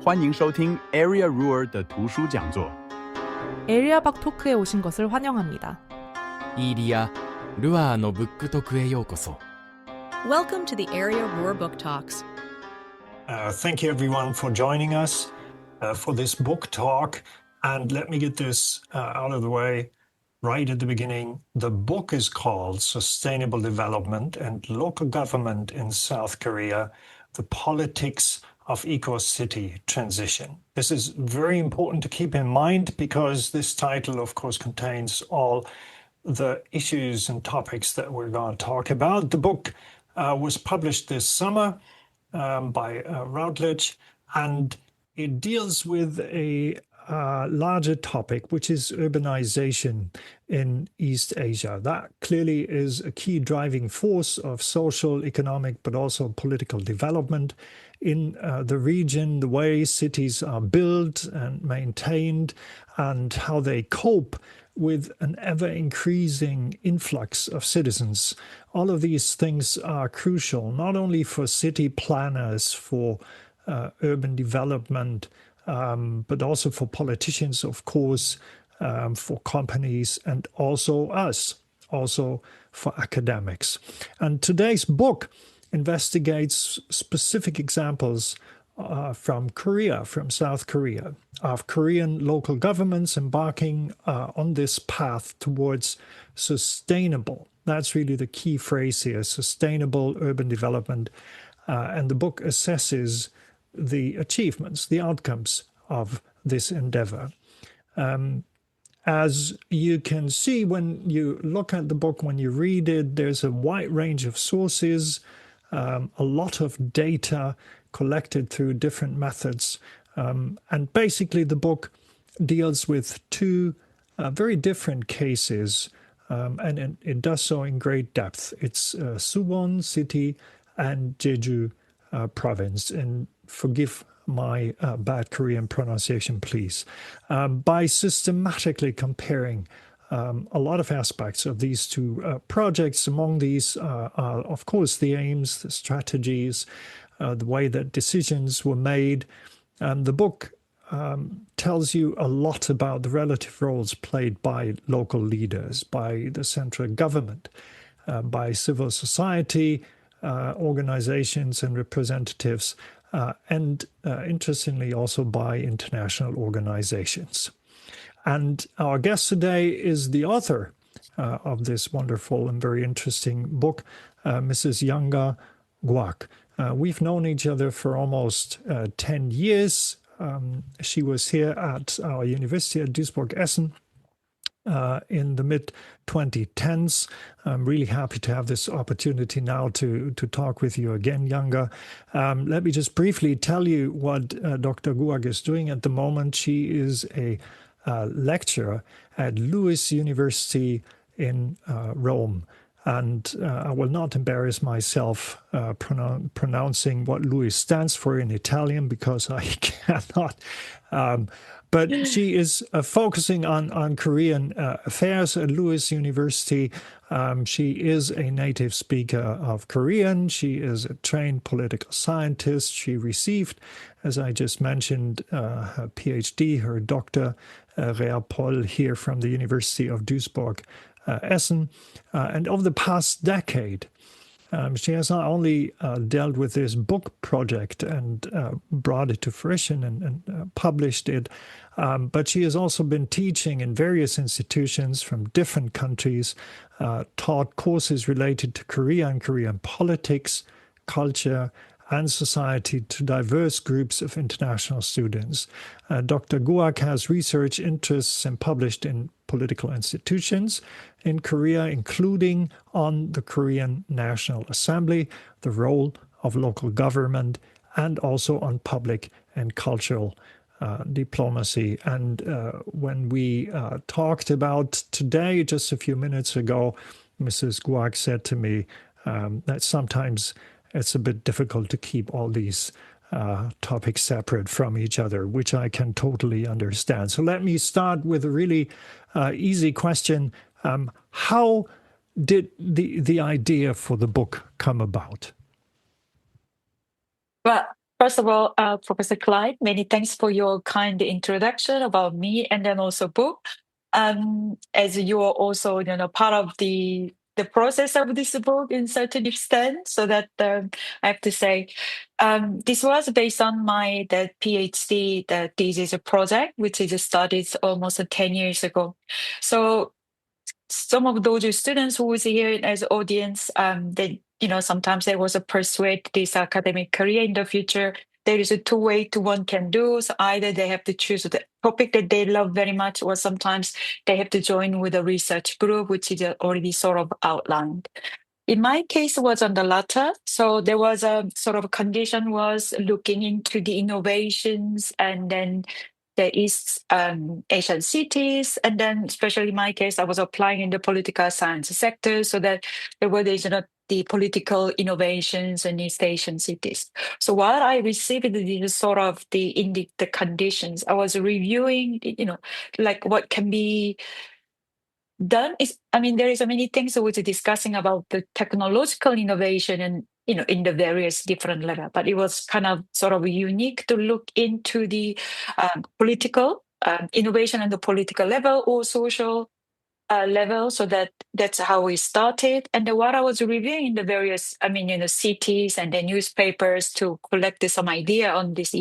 欢迎收听 Area Ruler 的图书讲座。 에리아 박 토크에 오신 것을 환영합니다. 이리야, 루아의 북토크에 요코소. Welcome to the Area Ruler Book Talks. Thank you everyone for joining us for this book talk. And let me get this out of the way right at the beginning. The book is called Sustainable Development and Local Government in South Korea, The Politics of Eco-City Transition. This is very important to keep in mind because this title, of course, contains all the issues and topics that we're going to talk about. The book was published this summer by Routledge, and it deals with a larger topic, which is urbanization in East Asia. That clearly is a key driving force of social, economic, but also political development in the region, the way cities are built and maintained, and how they cope with an ever-increasing influx of citizens. All of these things are crucial, not only for city planners, for urban development, but also for politicians, of course, for companies, and also us, also for academics. And today's book investigates specific examples from Korea, from South Korea, of Korean local governments embarking on this path towards sustainable. That's really the key phrase here, sustainable urban development. And the book assesses the achievements, the outcomes of this endeavor. As you can see when you look at the book, when you read it, there's a wide range of sources, a lot of data collected through different methods. And basically the book deals with two very different cases, and it does so in great depth. It's Suwon city and Jeju province. And forgive my bad Korean pronunciation, please. By systematically comparing a lot of aspects of these two projects. Among these are, of course, the aims, the strategies, the way that decisions were made. The book tells you a lot about the relative roles played by local leaders, by the central government, by civil society, organizations and representatives, and interestingly also by international organizations. And our guest today is the author of this wonderful and very interesting book, Mrs. Youngah Guahk. We've known each other for almost 10 years. She was here at our university at Duisburg-Essen in the mid-2010s. I'm really happy to have this opportunity now to talk with you again, Youngah. Let me just briefly tell you what Dr. Guahk is doing at the moment. She is a lecturer at Lewis University in Rome. And I will not embarrass myself pronouncing what Lewis stands for in Italian because I cannot. But she is focusing on Korean affairs at Lewis University. She is a native speaker of Korean. She is a trained political scientist. She received, as I just mentioned, her PhD, her Dr. Rea Poll here from the University of Duisburg-Essen. And over the past decade, she has not only dealt with this book project and brought it to fruition and published it, but she has also been teaching in various institutions from different countries, taught courses related to Korea and Korean politics, culture, and society to diverse groups of international students. Dr. Guahk has research interests and published in political institutions in Korea, including on the Korean National Assembly, the role of local government, and also on public and cultural diplomacy. And when we talked about today, just a few minutes ago, Mrs. Guahk said to me that sometimes it's a bit difficult to keep all these topics separate from each other, which I can totally understand. So let me start with a really easy question. How did the idea for the book come about? Well, First of all, Professor Clyde, many thanks for your kind introduction about me and then also book. As you are also, part of the process of this book in certain extent, so that I have to say, this was based on my the PhD the thesis project, which is started almost 10 years ago. So some of those students who was here as audience, they, sometimes they was a persuade this academic career in the future. There is a two-way to one can do. So either they have to choose the topic that they love very much, or sometimes they have to join with a research group, which is already sort of outlined. In my case, it was on the latter. So there was a sort of condition was looking into the innovations and then the East Asian cities. And then, especially in my case, I was applying in the political science sector so that there were the political innovations in East Asian cities. So while I received the sort of the conditions, I was reviewing, like what can be done is, I mean, there is many things that we're discussing about the technological innovation and, in the various different level, but it was kind of sort of unique to look into the political innovation on the political level or social level. So that's how we started. And then what I was reviewing in the various, cities and the newspapers to collect some idea on this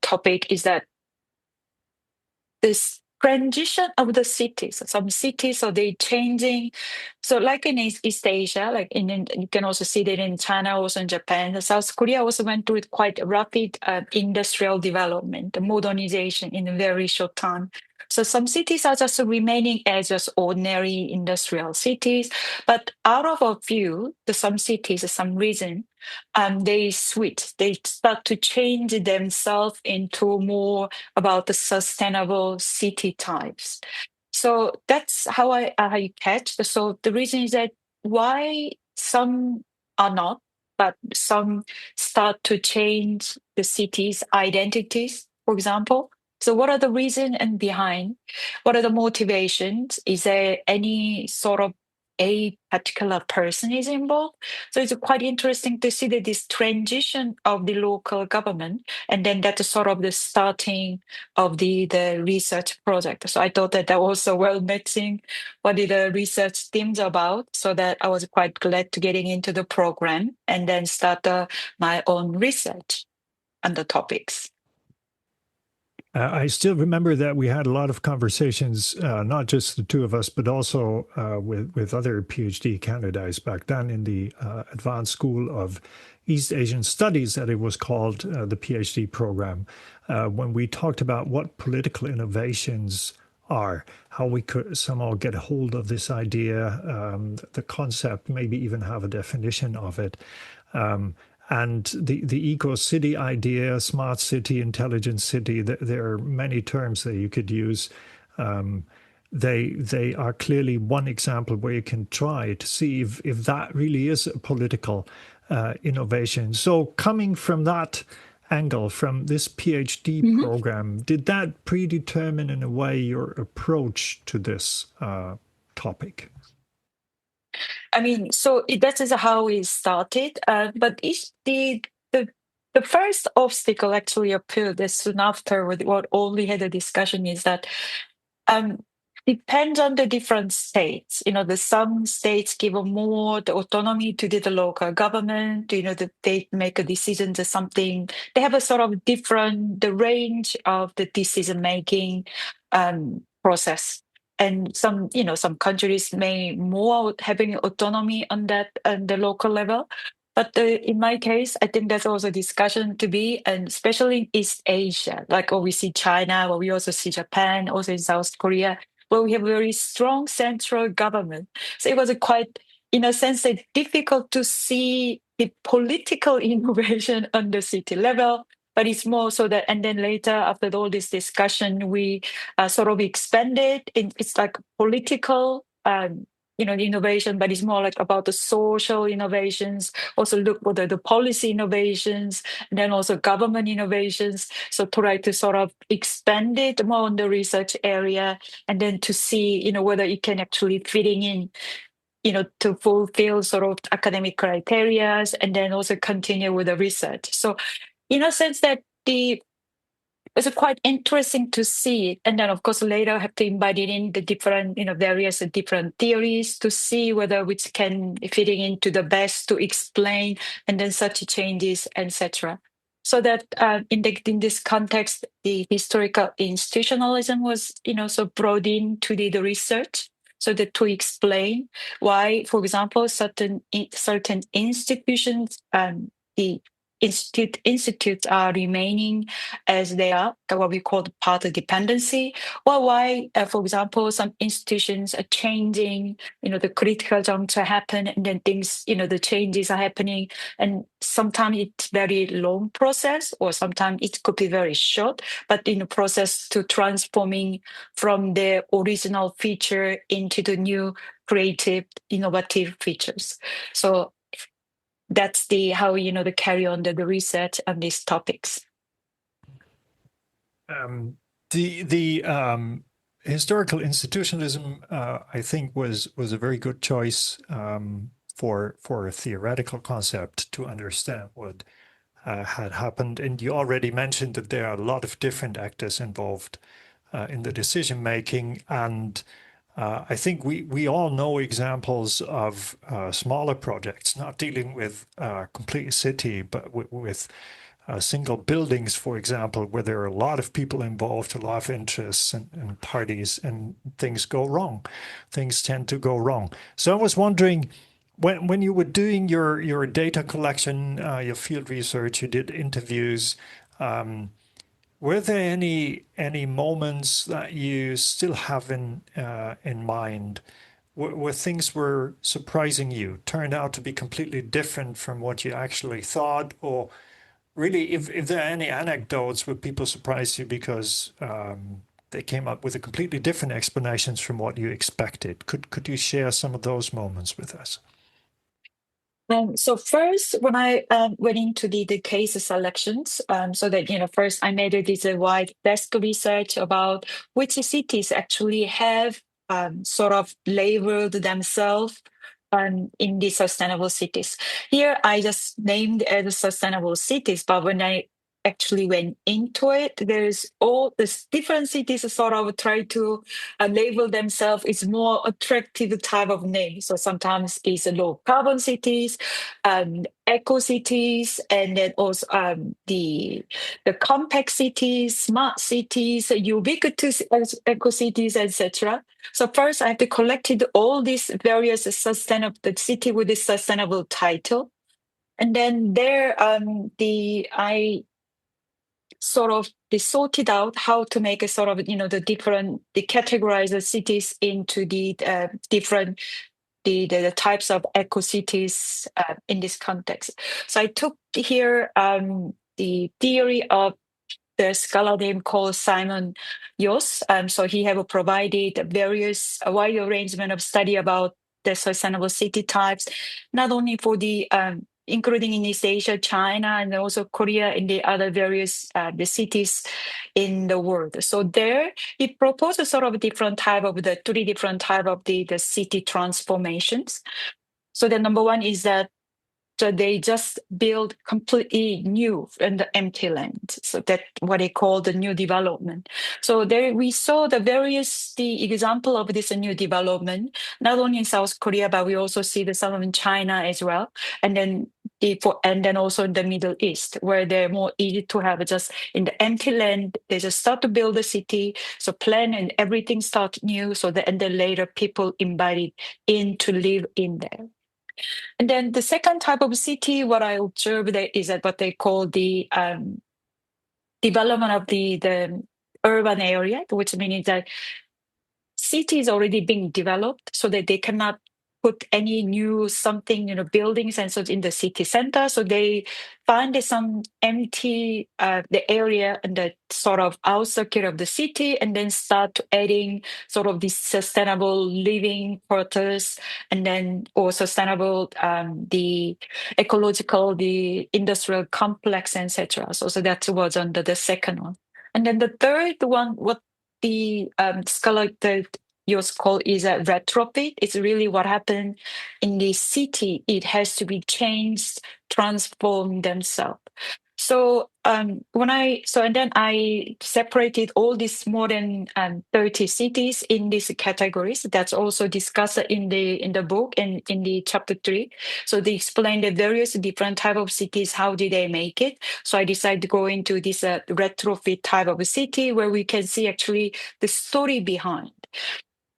topic is that this transition of the cities. Some cities are they changing. So like in East Asia, like you can also see that in China, also in Japan, South Korea also went through quite rapid industrial development, modernization in a very short time. So some cities are just remaining as just ordinary industrial cities, but out of a few, some cities, some reason, they switch. They start to change themselves into more about the sustainable city types. So that's how I catch. So the reason is that why some are not, but some start to change the city's identities, for example. So what are the reason and behind? What are the motivations? Is there any sort of a particular person is involved? So it's quite interesting to see that this transition of the local government, and then that's sort of the starting of the research project. So I thought that also well matching what the research themes about. So that I was quite glad to getting into the program and then start my own research on the topics. I still remember that we had a lot of conversations, not just the two of us, but also with other PhD candidates back then in the Advanced School of East Asian Studies, that it was called, the PhD program, when we talked about what political innovations are, how we could somehow get a hold of this idea, the concept, maybe even have a definition of it. And the eco-city idea, smart city, intelligent city, there are many terms that you could use. They are clearly one example where you can try to see if that really is a political innovation. So coming from that angle, from this PhD program, did that predetermine in a way your approach to this topic? I mean, so that is how it started. But the first obstacle actually appeared as soon after what only had a discussion is that um, depends on the different states. Some states give more the autonomy to the local government. That they make a decision to something. They have a sort of different the range of the decision making process. And some countries may more having autonomy on that and the local level. But in my case, I think there's also discussion to be, and especially in East Asia, like we see China, or we also see Japan, also in South Korea, where we have a very strong central government. So it was quite, in a sense, difficult to see the political innovation on the city level. But it's more so that, and then later, after all this discussion, we sort of expanded. It's like political, innovation, but it's more like about the social innovations. Also look for the policy innovations, and then also government innovations. So try to sort of expand it more on the research area, and then to see, whether it can actually fitting in, to fulfill sort of academic criteria, and then also continue with the research. So in a sense that it's quite interesting to see it. And then, of course, later have to embed it in the different, various different theories to see whether which can fitting into the best to explain, and then such changes, etc. So that in this context, the historical institutionalism was, so brought into the research, so that to explain why, for example, certain institutions, the institutes are remaining as they are, what we call the path dependency, or why, for example, some institutions are changing, the critical juncture happen, and then things, the changes are happening, and sometimes it's very long process, or sometimes it could be very short, but in the process to transforming from the original feature into the new creative, innovative features. So that's how the carry on the research on these topics. The historical institutionalism, I think, was a very good choice for a theoretical concept to understand what had happened. And you already mentioned that there are a lot of different actors involved in the decision making, and I think we all know examples of smaller projects, not dealing with a complete city, but with single buildings, for example, where there are a lot of people involved, a lot of interests and parties, and things go wrong. Things tend to go wrong. So I was wondering, when you were doing your data collection, your field research, you did interviews. Were there any moments that you still have in mind where things were surprising you, turned out to be completely different from what you actually thought, or really, if there are any anecdotes where people surprised you because they came up with a completely different explanations from what you expected, could you share some of those moments with us? So first, when I went into the case selections, so that first I made this wide desk research about which cities actually have sort of labeled themselves in the sustainable cities. Here, I just named as sustainable cities, but when I actually went into it, there's all these different cities sort of try to label themselves is more attractive type of name. So sometimes it's low carbon cities, eco cities, and then also the compact cities, smart cities, ubiquitous eco cities, etc. So first, I have to collected all these various sustainable the city with this sustainable title, and then there I sort of they sorted out how to make a sort of the categorize the cities into the different the types of eco cities in this context. So I took here the theory of the scholar named called Simon Yos. So he have provided a wide arrangement of study about the sustainable city types, not only for the including in East Asia, China, and also Korea, and the other various the cities in the world. So there, he proposed a sort of different type of the three different type of the city transformations. So the number one is that so they just build completely new in the empty land. So that's what they call the new development. So there we saw the example of this new development, not only in South Korea, but we also see some in China as well. And then also in the Middle East, where they're more easy to have just in the empty land, they just start to build a city, so plan and everything start new. And then later people invited in to live in there. And then the second type of city, what I observed is that what they call the development of the urban area, which means that city is already being developed so that they cannot put any new buildings and such in the city center. So they find some empty the area and the sort of outskirts of the city, and then start adding sort of this sustainable living quarters, and then or sustainable the ecological, the industrial complex, etc. So that was under the second one. And then the third one, what the scholar yours call is a retrofit. It's really what happened in the city. It has to be changed, transform themselves. So and then I separated all these more than 30 cities in these categories. That's also discussed in the book and in the chapter 3. So they explain the various different type of cities. How did they make it? So I decided to go into this retrofit type of a city where we can see actually the story behind.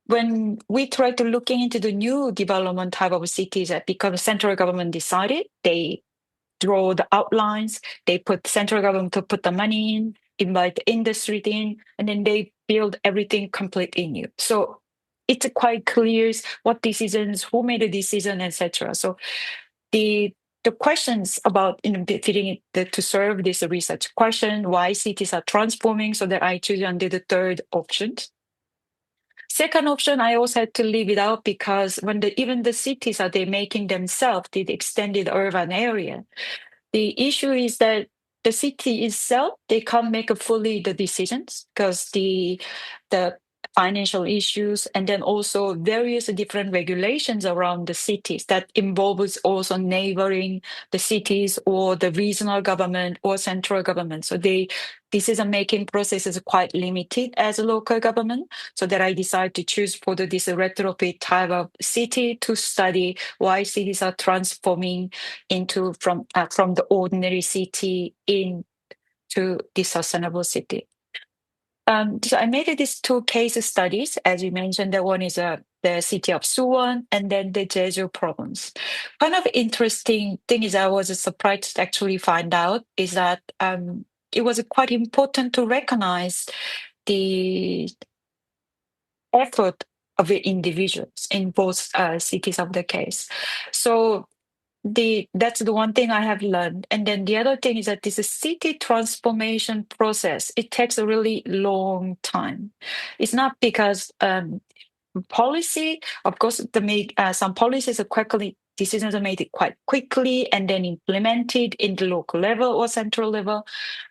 When we try to looking into the new development type of cities that because central government decided, they draw the outlines, they put central government to put the money in, invite the industry in, and then they build everything completely new. So it's quite clear what decisions, who made the decision, etc. So the questions about fitting to serve this research question, why cities are transforming, so that I choose under the third option. Second option, I also had to leave it out because when even the cities are they making themselves the extended urban area, the issue is that the city itself they can't make fully the decisions because the financial issues and then also various different regulations around the cities that involves also neighboring the cities or the regional government or central government. So the decision making process is quite limited as a local government. So that I decided to choose for this retrofit type of city to study why cities are transforming into from the ordinary city into the sustainable city. So I made these two case studies, as you mentioned. The one is the city of Suwon and then the Jeju province. Kind of interesting thing is I was surprised to actually find out is that it was quite important to recognize the effort of the individuals in both cities of the case. So that's the one thing I have learned. And then the other thing is that this city transformation process, it takes a really long time. It's not because policy, of course, some policies are quickly, decisions are made quite quickly and then implemented in the local level or central level.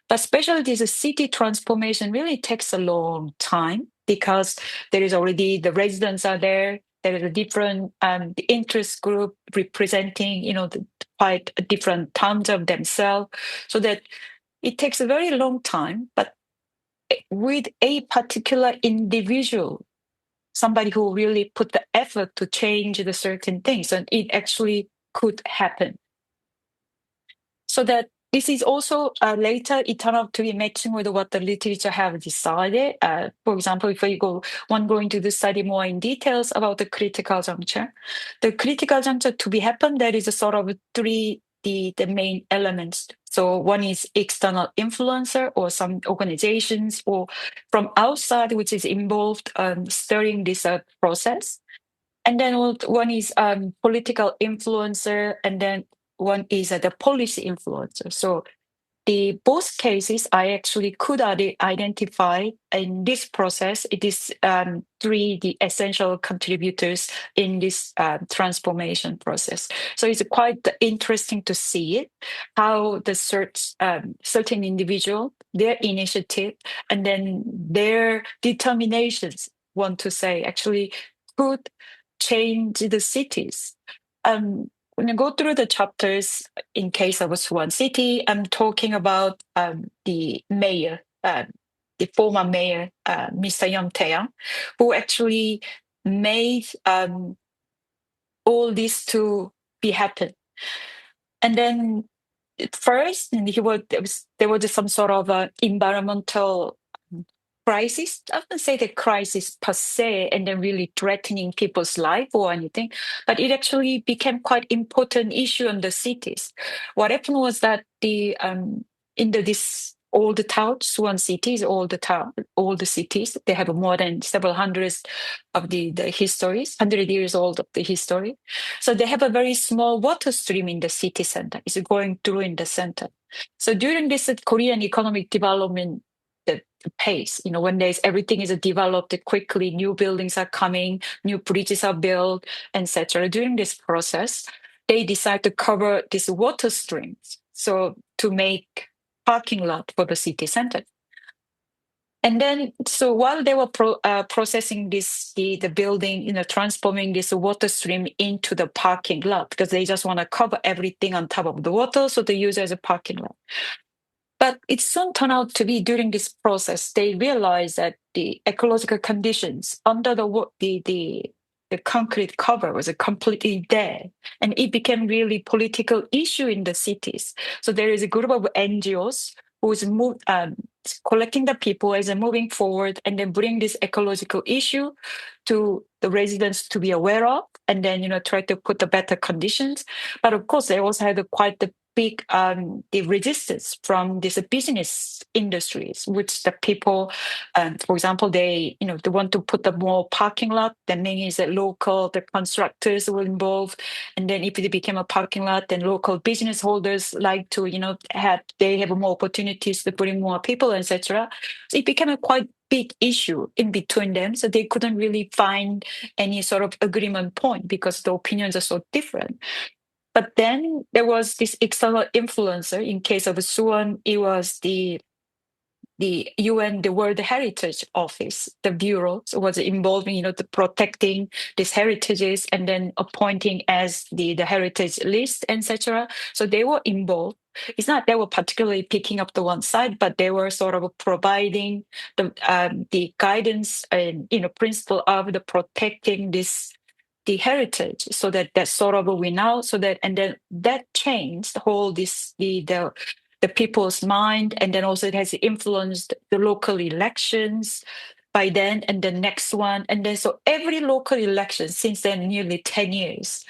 But especially this city transformation really takes a long time because there is already the residents are there. There is a different the interest group representing, quite different towns of themselves, so that it takes a very long time. But with a particular individual, somebody who really put the effort to change the certain things, and it actually could happen. So that this is also later it turned out to be matching with what the literature have decided. For example, if you go into the study more in details about the critical juncture, to be happen, there is a sort of three the main elements. So one is external influencer or some organizations or from outside which is involved stirring this process. And then one is political influencer, and then one is the policy influencer. So the both cases I actually could identify in this process. It is three the essential contributors in this transformation process. So it's quite interesting to see it, how the certain individual, their initiative, and then their determinations, want to say, actually could change the cities. When you go through the chapters, in case of Suwon City, I'm talking about the mayor, the former mayor, Mr. Young, who actually made all this to be happen. And then first, there was some sort of environmental crisis. I wouldn't say the crisis per se, and then really threatening people's life or anything, but it actually became quite important issue in the cities. What happened was that this all the towns, Suwon cities, all the cities, they have more than several hundreds of the histories, 100 years old of the history. So they have a very small water stream in the city center. It's going through in the center. So during this Korean economic development, the pace, when everything is developed quickly, new buildings are coming, new bridges are built, etc. During this process, they decide to cover these water streams, so to make parking lot for the city center. And then, so while they were processing the building, transforming this water stream into the parking lot, because they just want to cover everything on top of the water, so they use it as a parking lot. But it soon turned out to be during this process, they realized that the ecological conditions under the concrete cover was completely dead. And it became really political issue in the cities. So there is a group of NGOs who's collecting the people as they're moving forward and then bring this ecological issue to the residents to be aware of and then, try to put the better conditions. But of course, they also had quite the big the resistance from these business industries, which the people, for example, they want to put the more parking lot. That means that the constructors were involved, and then if it became a parking lot, then local business holders like to have more opportunities to bring more people, etc. So it became a quite big issue in between them. So they couldn't really find any sort of agreement point because the opinions are so different. But then there was this external influencer. In case of Suwon, it was the UN, the World Heritage Office, the bureau, so was involving, the protecting these heritages and then appointing as the heritage list, etc. So they were involved. It's not they were particularly picking up the one side, but they were sort of providing the guidance and principle of the protecting the heritage, so that sort of we now, so that and then that changed the whole the people's mind, and then also it has influenced the local elections by then, and the next one, and then so every local election since then, nearly 10 years.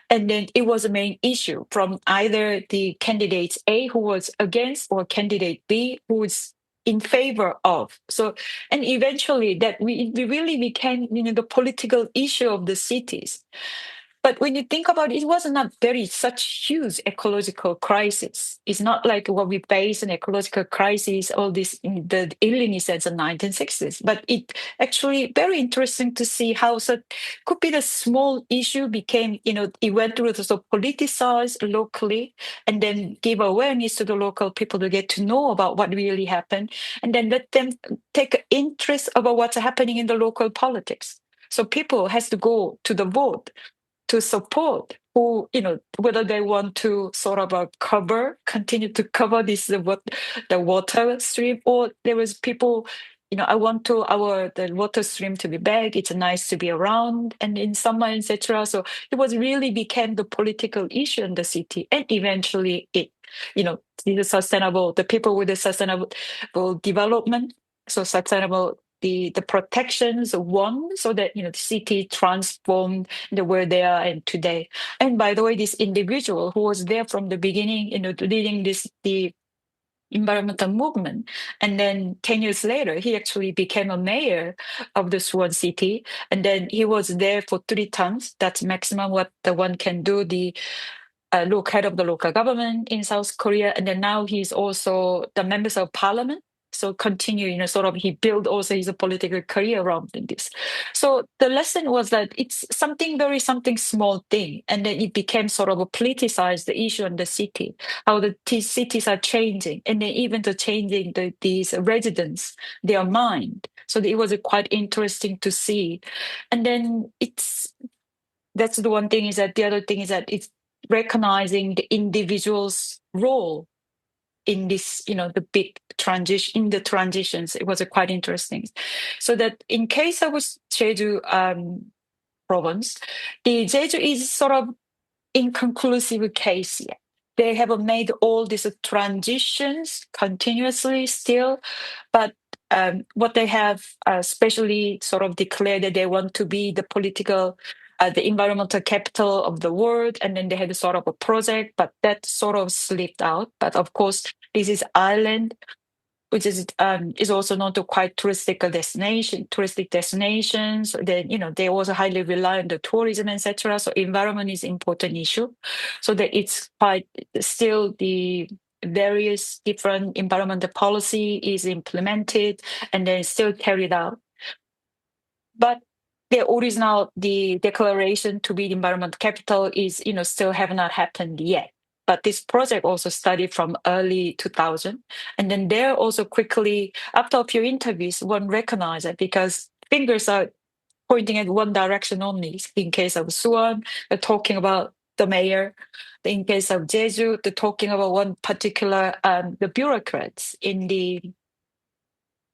And then it was a main issue from either the candidate A who was against or candidate B who was in favor of. So, and eventually that we really became, the political issue of the cities. But when you think about it, it was not very such huge ecological crisis. It's not like what we face an ecological crisis, all this in the illness in the 1960s. But it actually very interesting to see how such could be the small issue became, it went through the so politicized locally and then give awareness to the local people to get to know about what really happened and then let them take interest about what's happening in the local politics. So people has to go to the vote to support who, whether they want to sort of continue to cover this, the water stream, or there was people, I want the water stream to be back. It's nice to be around and in summer, etc. So it was really became the political issue in the city. And eventually the people with the sustainable development, so sustainable, the protections won so that the city transformed the where they are and today. And by the way, this individual who was there from the beginning, leading the environmental movement, and then 10 years later he actually became a mayor of the Suwon city, and then he was there for 3 terms. That's maximum what the one can do, the head of the local government in South Korea, and then now he's also the members of parliament. So continue, sort of he built also his political career around this. So the lesson was that it's something small thing, and then it became sort of a politicized the issue in the city, how the cities are changing, and then even the changing these residents, their mind. So it was quite interesting to see, and then that's the one thing is that the other thing is that it's recognizing the individual's role in this, the big transition, in the transitions. It was quite interesting. So that in case of Jeju province, the Jeju is sort of inconclusive case yet. They have made all these transitions continuously still, but what they have especially sort of declared that they want to be the political, the environmental capital of the world, and then they had a sort of a project, but that sort of slipped out. But of course, this is island, which is also known to quite touristic destinations. Then they also highly rely on the tourism, etc. So environment is important issue. So that it's quite still the various different environmental policy is implemented and then still carried out. But the original the declaration to be the environment capital is still have not happened yet. But this project also started from early 2000. And then there also quickly, after a few interviews, one recognized it because fingers are pointing at one direction only. In case of Suwon, they're talking about the mayor. In case of Jeju, the talking about one particular the bureaucrats in the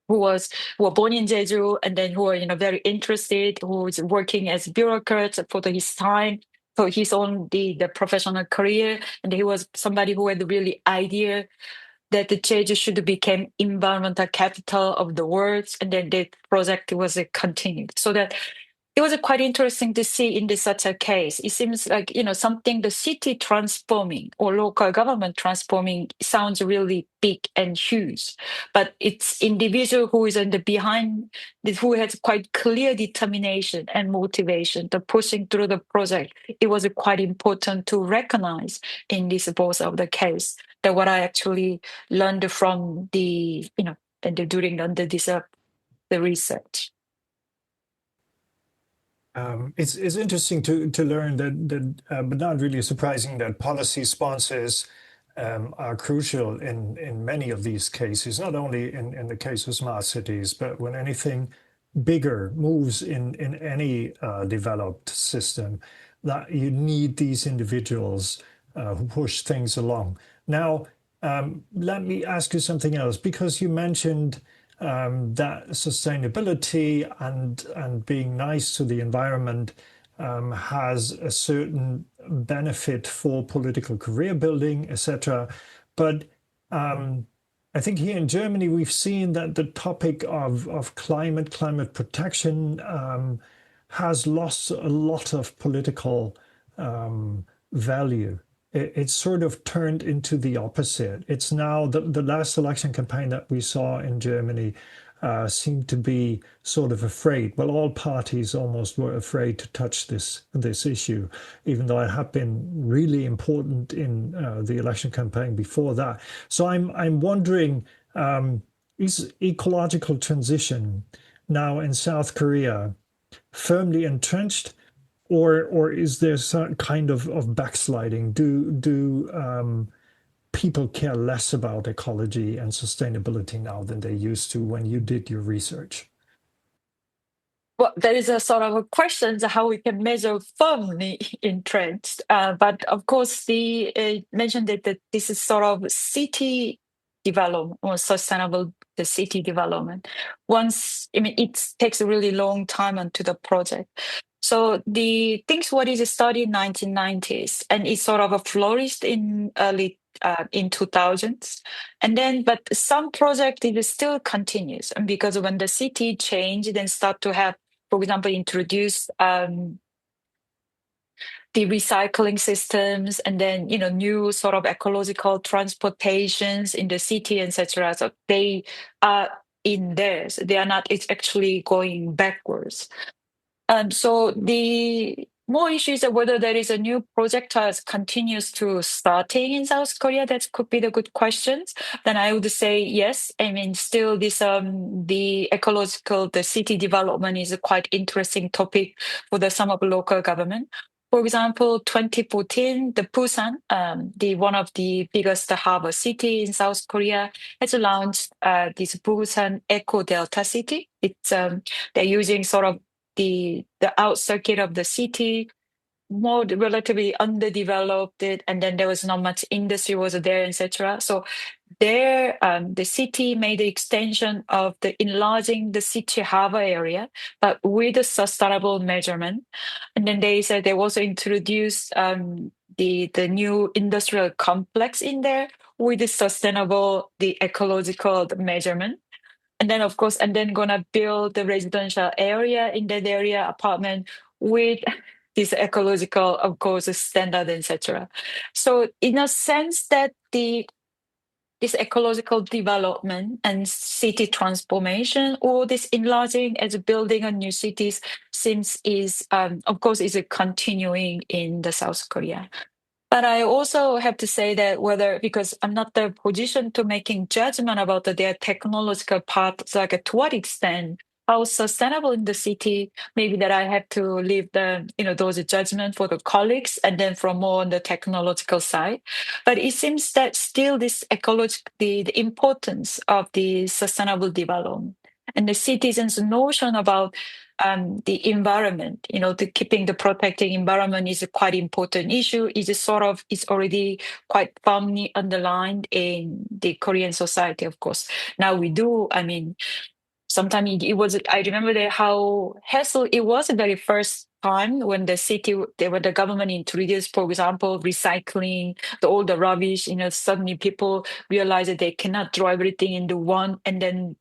who were born in Jeju and then who were very interested, who was working as bureaucrats for his time, for his own the professional career, and he was somebody who had the really idea that the Jeju should become environmental capital of the world, and then the project was continued. So that it was quite interesting to see in this such a case. It seems like something the city transforming or local government transforming sounds really big and huge, but it's individual who is in the behind, who has quite clear determination and motivation to pushing through the project. It was quite important to recognize in this both of the case that what I actually learned from the and during the research. It's interesting to learn but not really surprising that policy sponsors are crucial in many of these cases, not only in the case of smart cities, but when anything bigger moves in any developed system, that you need these individuals who push things along. Now, let me ask you something else, because you mentioned that sustainability and being nice to the environment has a certain benefit for political career building, etc. But I think here in Germany, we've seen that the topic of climate protection has lost a lot of political value. It's sort of turned into the opposite. It's now the last election campaign that we saw in Germany seemed to be sort of afraid. Well, all parties almost were afraid to touch this issue, even though it had been really important in the election campaign before that. So I'm wondering, is ecological transition now in South Korea firmly entrenched, or is there some kind of backsliding? Do people care less about ecology and sustainability now than they used to when you did your research? Well, there is a sort of a question how we can measure firmly entrenched. But of course, the mentioned that this is sort of city development or sustainable the city development. It takes a really long time onto the project. So the things what is studied in 1990s and it sort of flourished in early in 2000s, and then but some project it still continues, and because when the city change, then start to have, for example, introduce the recycling systems, and then new sort of ecological transportations in the city, etc. So they are in there. So they are not. It's actually going backwards. So the more issues of whether there is a new project as continues to starting in South Korea, that could be the good questions. Then I would say yes. I mean, still this the ecological, the city development is a quite interesting topic for some of the local government. For example, 2014, the Busan, the one of the biggest harbor city in South Korea, has launched this Busan Eco Delta City. It's they're using sort of the out circuit of the city, more relatively underdeveloped it, and then there was not much industry was there, etc. So there, the city made the extension of the enlarging the city harbor area, but with a sustainable measurement. And then they said they also introduced the new industrial complex in there with the sustainable, the ecological measurement. And then, of course, and then gonna build the residential area in that area, apartment with this ecological, of course, standard, etc. So, in a sense, that this ecological development and city transformation, or this enlarging as building a new cities, seems is, of course, is continuing in the South Korea. But I also have to say that because I'm not the position to making judgment about their technological part, so like to what extent, how sustainable in the city, maybe that I have to leave those judgment for the colleagues and then from more on the technological side. But it seems that still this the importance of the sustainable development and the citizens' notion about the environment, the keeping the protecting environment is a quite important issue. It's already quite firmly underlined in the Korean society, of course. Now we do, sometimes it was, I remember how hassle it was the very first time when the government introduced, for example, recycling, all the rubbish, suddenly people realize that they cannot throw everything into one and then,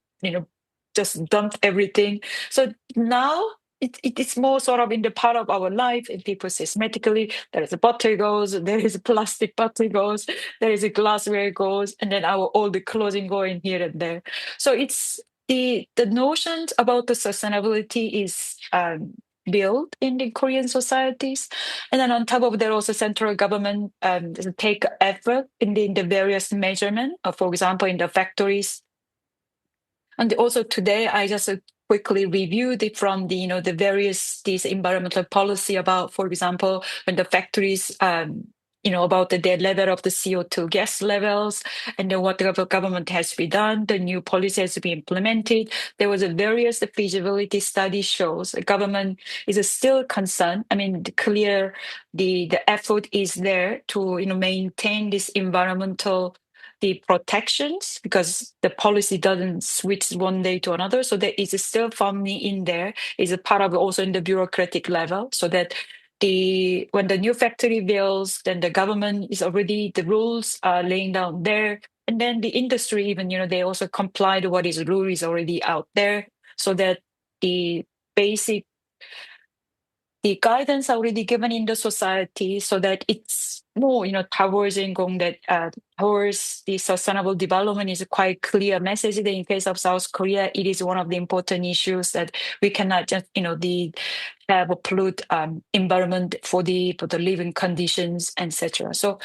just dump everything. So now it's more sort of in the part of our life, and people systematically, there is a bottle goes, there is a plastic bottle goes, there is a glassware goes, and then all the clothing going here and there. So it's the notions about the sustainability is built in the Korean societies, and then on top of that, also central government take effort in the various measurement. For example, in the factories, and also today, I just quickly reviewed it from the various these environmental policy about, for example, when the factories about their level of the CO2 gas levels, and then what the government has been done, the new policy has been implemented. There was a various feasibility study shows the government is still concerned. The effort is there to maintain this environmental the protections, because the policy doesn't switch one day to another. So there is still firmly in there, is a part of also in the bureaucratic level, so that when the new factory builds, then the government is already, the rules are laying down there. And then the industry, even, they also comply to what is rule is already out there, so that the basic the guidance already given in the society, so that it's more, towards towards the sustainable development is a quite clear message. That in case of South Korea, it is one of the important issues that we cannot just, have a pollute environment for the living conditions, etc. So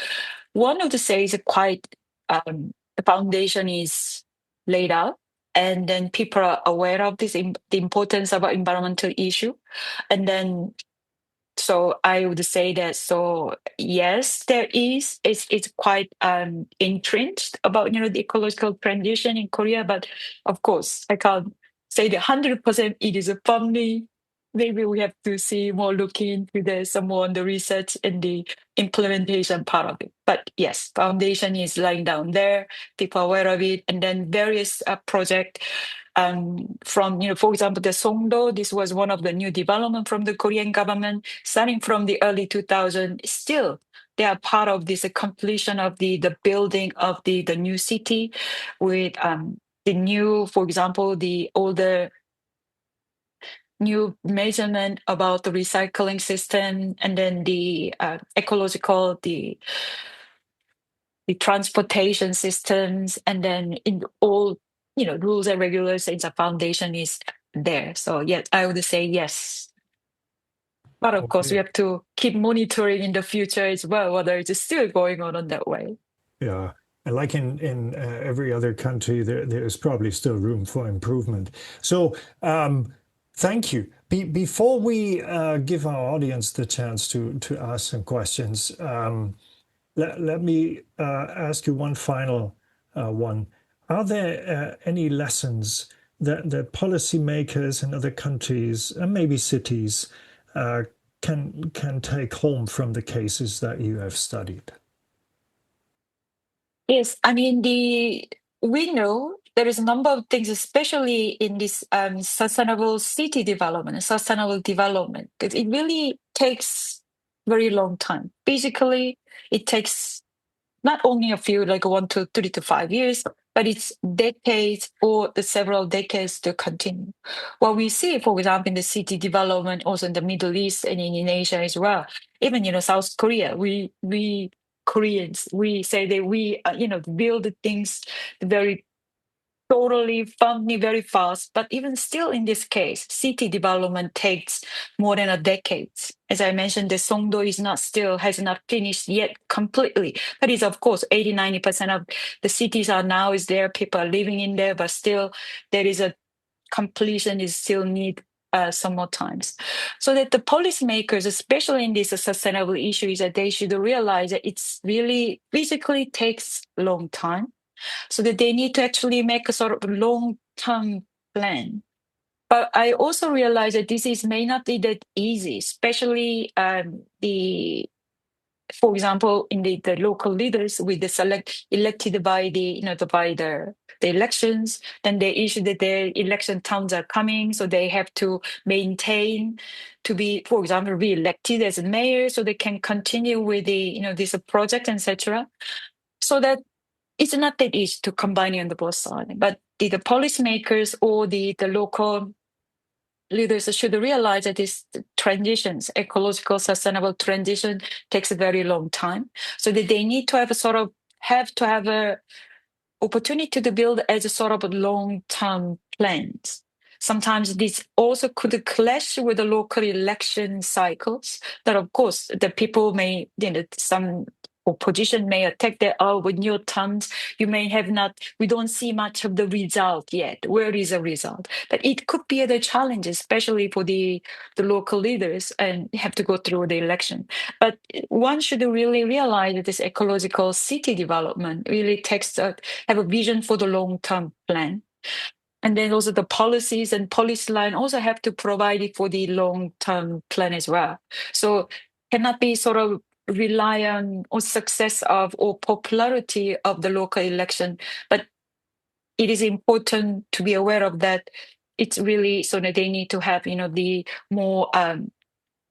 one of the says quite the foundation is laid out, and then people are aware of this the importance of an environmental issue, and then so I would say that, so yes, there is it's quite entrenched about the ecological transition in Korea, but of course I can't say that 100% it is a firmly. Maybe we have to see more, looking into some more on the research and the implementation part of it. But yes, foundation is lying down there, people are aware of it, and then various project from, for example, the Songdo, this was one of the new development from the Korean government, starting from the early 2000s. Still, they are part of this completion of the building of the new city with the new, for example, the older new measurement about the recycling system, and then the ecological, the transportation systems, and then in all rules and regulations, the foundation is there. So yes, I would say yes. But of course, we Okay. have to keep monitoring in the future as well, whether it's still going on that way. Yeah. And like in every other country, there's probably still room for improvement. So thank you. Before we give our audience the chance to ask some questions, let me ask you one final one. Are there any lessons that policymakers in other countries and maybe cities can take home from the cases that you have studied? Yes, we know there is a number of things, especially in this sustainable city development, sustainable development, because it really takes very long time. Basically, it takes not only a few, like 1 to 3 to 5 years, but it's decades or the several decades to continue. What we see, for example, in the city development, also in the Middle East and in Asia as well, even South Korea, we Koreans, we say that we build things very totally firmly very fast, but even still in this case, city development takes more than a decade. As I mentioned, the Songdo has not finished yet completely. But it's, of course, 80-90% of the cities are now is there, people are living in there, but still there is a completion is still need some more times. So that the policymakers, especially in this sustainable issue, is that they should realize that it's really physically takes a long time, so that they need to actually make a sort of long-term plan. But I also realize that may not be that easy, especially for example, in the local leaders with the elected by the elections, then they issue that their election terms are coming, so they have to maintain to be, for example, re-elected as a mayor, so they can continue with this project, etc. So that it's not that easy to combine on the both sides. But the policymakers or the local leaders should realize that these transitions, ecological sustainable transition, takes a very long time. So that they need to have a opportunity to build as a sort of long-term plans. Sometimes this also could clash with the local election cycles. That of course the people may, some opposition may attack that, oh, with new terms, we don't see much of the result yet. Where is the result? But it could be the challenge, especially for the local leaders and have to go through the election. But one should really realize that this ecological city development really have a vision for the long-term plan. And then also the policies and policy line also have to provide it for the long-term plan as well. So cannot be sort of rely on success of or popularity of the local election, but it is important to be aware of that. It's really so that they need to have the more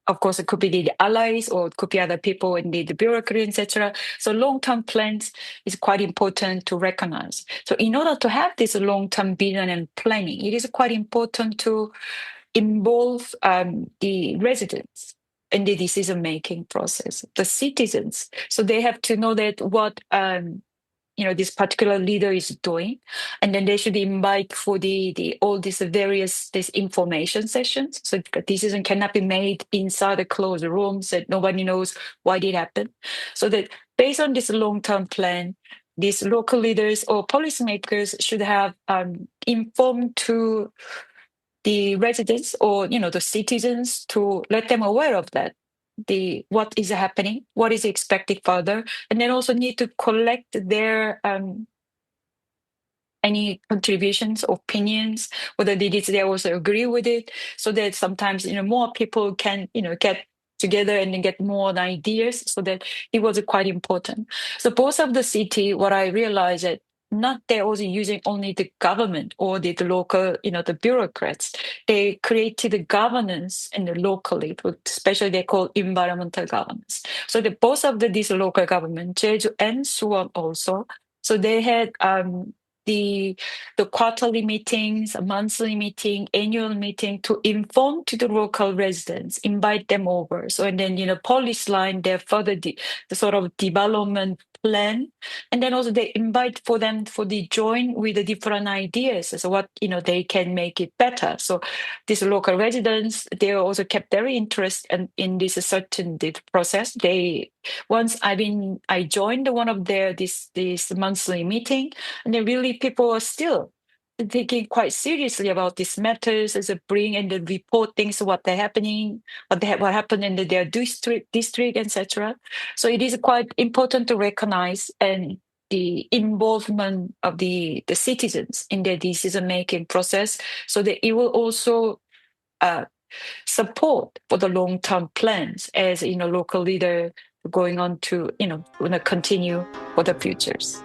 of course, it could be the allies or it could be other people in the bureaucracy, etc. So long-term plans is quite important to recognize. So in order to have this long-term vision and planning, it is quite important to involve the residents in the decision-making process, the citizens. So they have to know that what this particular leader is doing, and then they should invite for the all these various information sessions, so the decision cannot be made inside the closed rooms that nobody knows why it happened. So that based on this long-term plan, these local leaders or policymakers should have informed to the residents or the citizens to let them aware of that, what is happening, what is expected further, and then also need to collect their any contributions, opinions, whether they also agree with it, so that sometimes more people can get together and then get more ideas. So that it was quite important. So both of the city, what I realized that not they're also using only the government or the local, the bureaucrats. They created the governance in the locally, especially they call environmental governance. So the both of these local government, Jeju and Suwon also. So they had the quarterly meetings, a monthly meeting, annual meeting to inform to the local residents, invite them over. So and then policy line their further the sort of development plan, and then also they invite for them for the join with the different ideas. So what they can make it better. So these local residents, they also kept their interest in this certain process. They once I joined one of their this monthly meeting, and then really people are still taking quite seriously about these matters as a bring and then report things what they're happening, what happened in their district, etc. So it is quite important to recognize and the involvement of the citizens in their decision making process, so that it will also support for the long term plans as local leader going on to continue for the futures.